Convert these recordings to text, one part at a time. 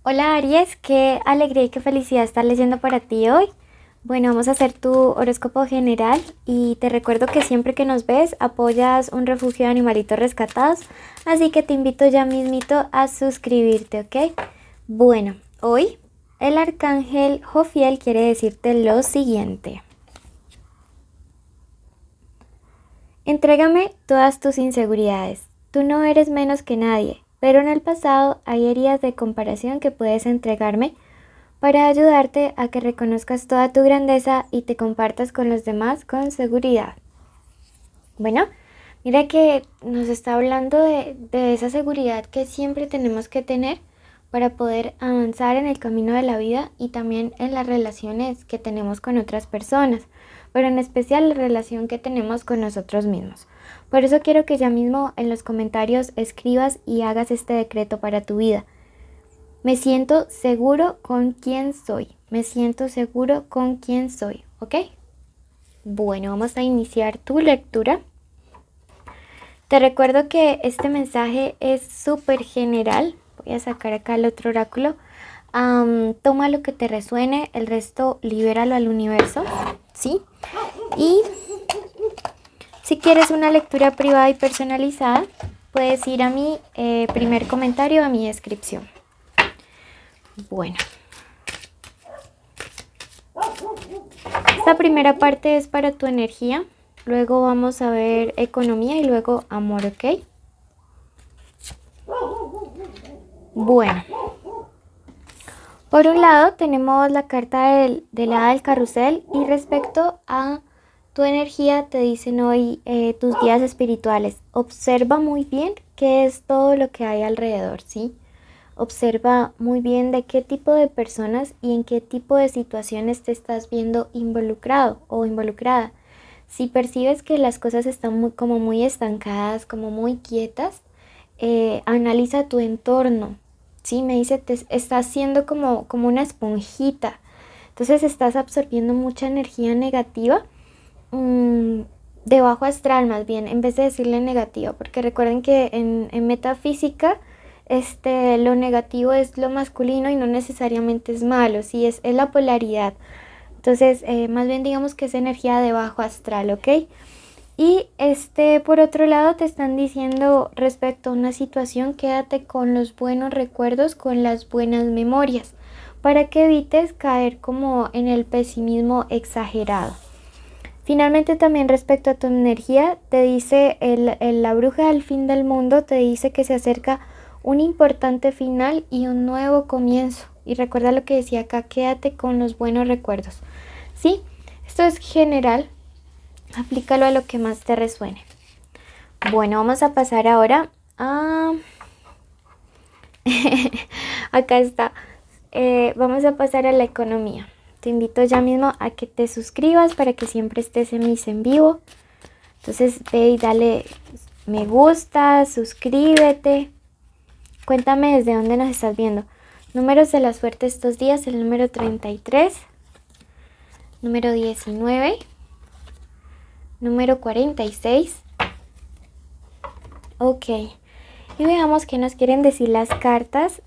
Hola Aries, qué alegría y qué felicidad estar leyendo para ti hoy. Bueno, vamos a hacer tu horóscopo general y te recuerdo que siempre que nos ves apoyas un refugio de animalitos rescatados, así que te invito ya mismito a suscribirte, ¿ok? Bueno, hoy el arcángel Jofiel quiere decirte lo siguiente. Entrégame todas tus inseguridades. Tú no eres menos que nadie, pero en el pasado hay heridas de comparación que puedes entregarme para ayudarte a que reconozcas toda tu grandeza y te compartas con los demás con seguridad. Bueno, mira que nos está hablando de esa seguridad que siempre tenemos que tener para poder avanzar en el camino de la vida y también en las relaciones que tenemos con otras personas, pero en especial la relación que tenemos con nosotros mismos. Por eso quiero que ya mismo en los comentarios escribas y hagas este decreto para tu vida. Me siento seguro con quién soy. Me siento seguro con quién soy. ¿Ok? Bueno, vamos a iniciar tu lectura. Te recuerdo que este mensaje es súper general. Voy a sacar acá el otro oráculo. Toma lo que te resuene, el resto libéralo al universo. ¿Sí? Y si quieres una lectura privada y personalizada, puedes ir a mi primer comentario, a mi descripción. Bueno. Esta primera parte es para tu energía, luego vamos a ver economía y luego amor, ¿ok? Bueno, por un lado tenemos la carta del hada del carrusel y respecto a tu energía te dicen hoy tus guías espirituales. Observa muy bien qué es todo lo que hay alrededor, ¿sí? Observa muy bien de qué tipo de personas y en qué tipo de situaciones te estás viendo involucrado o involucrada. Si percibes que las cosas están como muy estancadas, como muy quietas, analiza tu entorno. ¿Sí? Me dice, te estás siendo como una esponjita. Entonces estás absorbiendo mucha energía negativa, de bajo astral más bien, en vez de decirle negativa. Porque recuerden que en metafísica lo negativo es lo masculino y no necesariamente es malo, sí, es la polaridad. Entonces, más bien digamos que es energía de bajo astral, ¿ok? Y por otro lado te están diciendo respecto a una situación, quédate con los buenos recuerdos, con las buenas memorias, para que evites caer como en el pesimismo exagerado. Finalmente también respecto a tu energía, te dice la bruja del fin del mundo, te dice que se acerca un importante final y un nuevo comienzo. Y recuerda lo que decía acá, quédate con los buenos recuerdos. ¿Sí? Esto es general, aplícalo a lo que más te resuene. Bueno, vamos a pasar ahora a... acá está. Vamos a pasar a la economía. Te invito ya mismo a que te suscribas para que siempre estés en mis en vivo. Entonces ve y dale me gusta, suscríbete. Cuéntame desde dónde nos estás viendo. Números de la suerte estos días, el número 33, número 19, número 46. Ok, y veamos qué nos quieren decir las cartas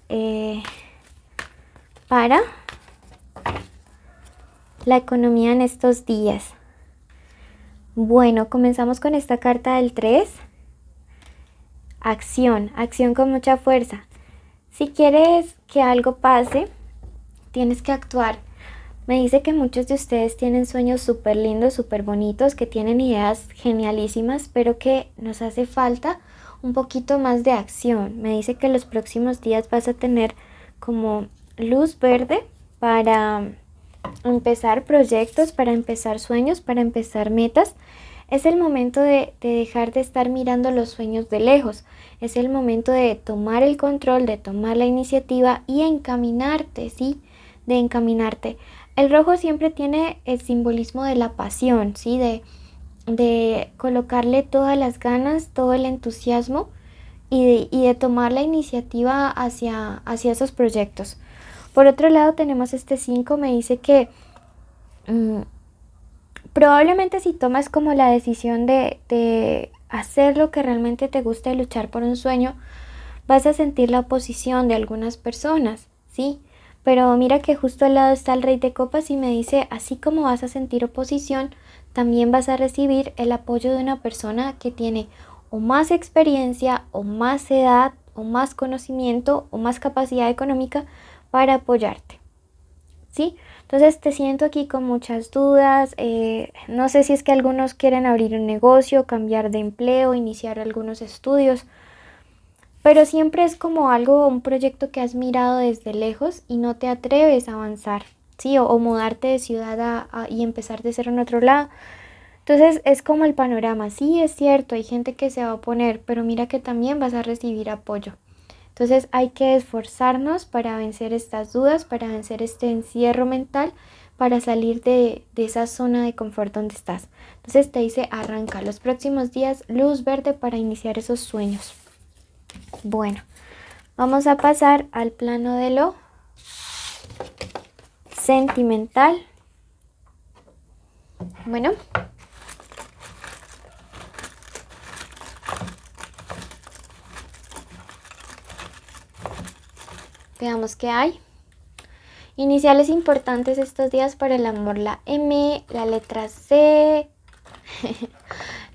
para la economía en estos días. Bueno, comenzamos con esta carta del 3. Acción, acción con mucha fuerza. Si quieres que algo pase, tienes que actuar. Me dice que muchos de ustedes tienen sueños súper lindos, súper bonitos, que tienen ideas genialísimas, pero que nos hace falta un poquito más de acción. Me dice que los próximos días vas a tener como luz verde para empezar proyectos, para empezar sueños, para empezar metas. Es el momento de dejar de estar mirando los sueños de lejos. Es el momento de tomar el control, de tomar la iniciativa y encaminarte, ¿sí? De encaminarte. El rojo siempre tiene el simbolismo de la pasión, ¿sí? De colocarle todas las ganas, todo el entusiasmo y de tomar la iniciativa hacia esos proyectos. Por otro lado tenemos este 5, me dice que probablemente si tomas como la decisión de hacer lo que realmente te gusta y luchar por un sueño, vas a sentir la oposición de algunas personas, ¿sí? Pero mira que justo al lado está el Rey de Copas y me dice, así como vas a sentir oposición, también vas a recibir el apoyo de una persona que tiene o más experiencia, o más edad, o más conocimiento, o más capacidad económica para apoyarte, ¿sí? Entonces te siento aquí con muchas dudas, no sé si es que algunos quieren abrir un negocio, cambiar de empleo, iniciar algunos estudios, pero siempre es como algo, un proyecto que has mirado desde lejos y no te atreves a avanzar, ¿sí? O mudarte de ciudad y empezar de cero en otro lado. Entonces es como el panorama, sí es cierto, hay gente que se va a oponer, pero mira que también vas a recibir apoyo. Entonces hay que esforzarnos para vencer estas dudas, para vencer este encierro mental, para salir de esa zona de confort donde estás. Entonces te dice, arranca los próximos días, luz verde para iniciar esos sueños. Bueno, vamos a pasar al plano de lo sentimental. Bueno. Veamos qué hay. Iniciales importantes estos días para el amor. La M, la letra C,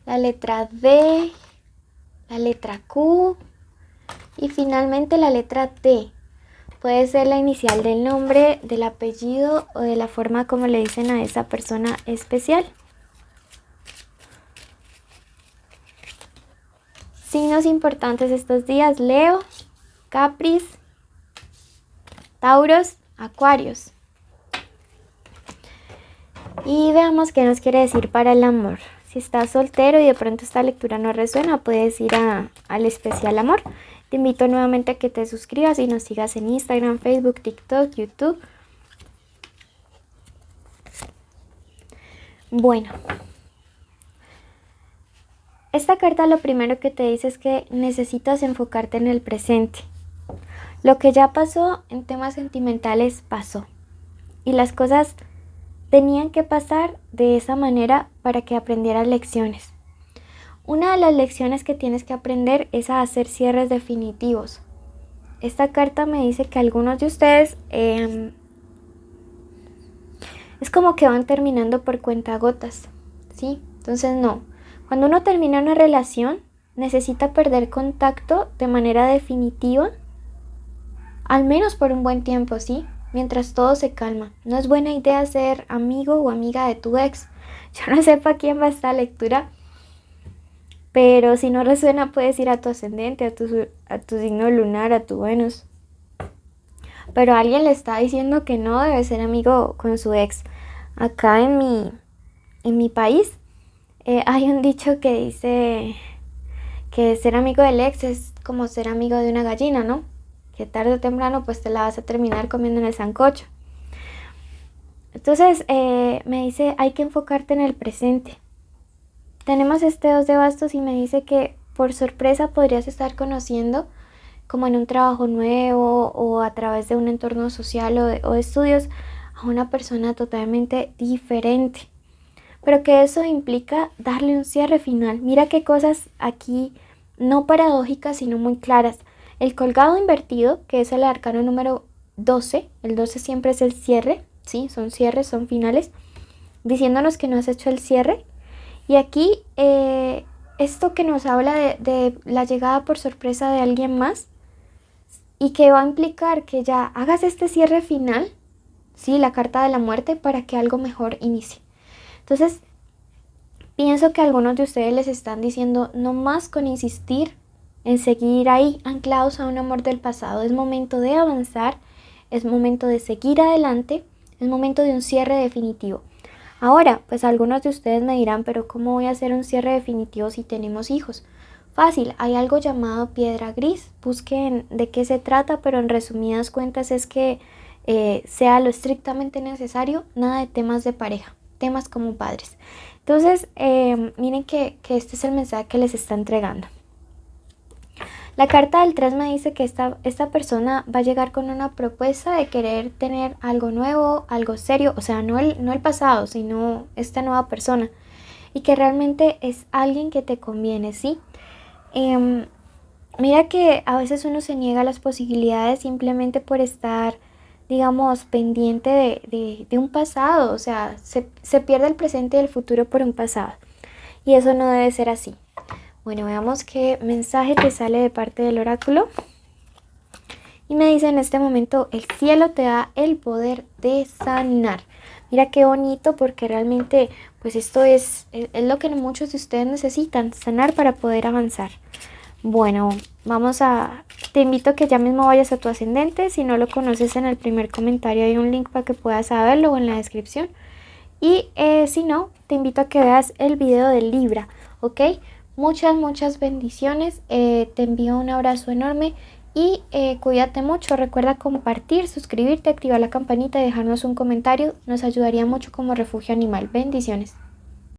la letra D, la letra Q y finalmente la letra T. Puede ser la inicial del nombre, del apellido o de la forma como le dicen a esa persona especial. Signos importantes estos días: Leo, Capris, Tauros, Acuarios. Y veamos qué nos quiere decir para el amor. Si estás soltero y de pronto esta lectura no resuena, puedes ir al especial amor. Te invito nuevamente a que te suscribas y nos sigas en Instagram, Facebook, TikTok, YouTube. Bueno, esta carta lo primero que te dice es que necesitas enfocarte en el presente. Lo que ya pasó en temas sentimentales pasó. Y las cosas tenían que pasar de esa manera para que aprendieras lecciones. Una de las lecciones que tienes que aprender es a hacer cierres definitivos. Esta carta me dice que algunos de ustedes es como que van terminando por cuentagotas, ¿sí? Entonces no. Cuando uno termina una relación, necesita perder contacto de manera definitiva, al menos por un buen tiempo, ¿sí? Mientras todo se calma. No es buena idea ser amigo o amiga de tu ex. Yo no sé para quién va esta lectura, pero si no resuena puedes ir a tu ascendente, a tu signo lunar, a tu Venus. Pero alguien le está diciendo que no debe ser amigo con su ex. Acá en mi país hay un dicho que dice que ser amigo del ex es como ser amigo de una gallina, ¿no? Que tarde o temprano pues te la vas a terminar comiendo en el sancocho. Entonces me dice, hay que enfocarte en el presente. Tenemos este 2 de bastos y me dice que por sorpresa podrías estar conociendo, como en un trabajo nuevo o a través de un entorno social o de estudios, a una persona totalmente diferente. Pero que eso implica darle un cierre final. Mira qué cosas aquí no paradójicas, sino muy claras. El colgado invertido, que es el arcano número 12, el 12 siempre es el cierre, ¿sí? Son cierres, son finales, diciéndonos que no has hecho el cierre. Y aquí esto que nos habla de la llegada por sorpresa de alguien más y que va a implicar que ya hagas este cierre final, ¿sí? La carta de la muerte, para que algo mejor inicie. Entonces, pienso que algunos de ustedes les están diciendo no más con insistir en seguir ahí anclados a un amor del pasado. Es momento de avanzar, es momento de seguir adelante, es momento de un cierre definitivo. Ahora, pues algunos de ustedes me dirán, pero ¿cómo voy a hacer un cierre definitivo si tenemos hijos? Fácil, hay algo llamado piedra gris. Busquen de qué se trata, pero en resumidas cuentas es que sea lo estrictamente necesario, nada de temas de pareja, temas como padres. Entonces, miren que este es el mensaje que les está entregando. La carta del 3 me dice que esta persona va a llegar con una propuesta de querer tener algo nuevo, algo serio, o sea, no el pasado, sino esta nueva persona. Y que realmente es alguien que te conviene, ¿sí? Mira que a veces uno se niega a las posibilidades simplemente por estar digamos, pendiente de un pasado, o sea, se pierde el presente y el futuro por un pasado. Y eso no debe ser así. Bueno, veamos qué mensaje te sale de parte del oráculo. Y me dice en este momento, el cielo te da el poder de sanar. Mira qué bonito, porque realmente pues esto es lo que muchos de ustedes necesitan, sanar para poder avanzar. Bueno, te invito a que ya mismo vayas a tu ascendente. Si no lo conoces, en el primer comentario hay un link para que puedas saberlo, o en la descripción. Y si no, te invito a que veas el video de Libra, ¿ok? Muchas bendiciones. Te envío un abrazo enorme y cuídate mucho. Recuerda compartir, suscribirte, activar la campanita y dejarnos un comentario. Nos ayudaría mucho como refugio animal. Bendiciones.